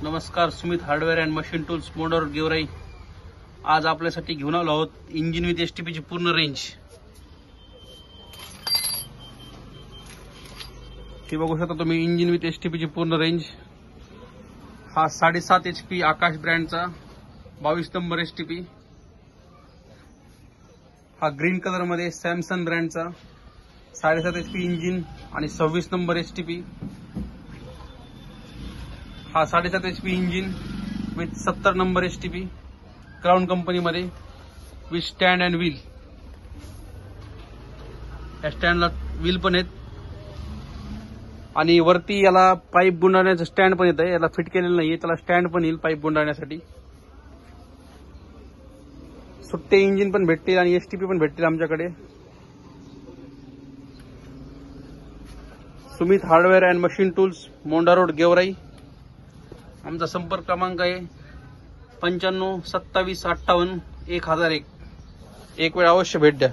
नमस्कार, Sumit hardware and machine tools Mondha road Georai. आज आपल्यासाठी घेऊन आलो आहोत इंजिन विथ एसटीपी ची पूर्ण रेंज। हे बघू शकता तुम्ही इंजिन विथ एसटीपी ची पूर्ण रेंज। हा 7.5 HP आकाश ब्रँडचा 22 नंबर एसटीपी। हा ग्रीन कलर मध्ये सॅमसंग ब्रँडचा 7.5 HP इंजिन आणि 26 नंबर एसटीपी। हा 7.5 HP engine with 70 number STP crown company मध्ये विथ स्टँड अँड व्हील। या स्टँडला व्हील पण आहेत आणि वरती याला पाईप गुंडाळण्याचं स्टँड पण येत आहे। याला फिट केलेलं नाहीये, त्याला स्टँड पण येईल पाईप गुंडाळण्यासाठी। सुट्टे इंजिन पण भेटतील आणि एसटीपी पण भेटतील आमच्याकडे। Sumit hardware and machine tools Mondha road Georai. आमचा संपर्क क्रमांक आहे 95 27 58 1001। एक वेळ अवश्य भेट द्या।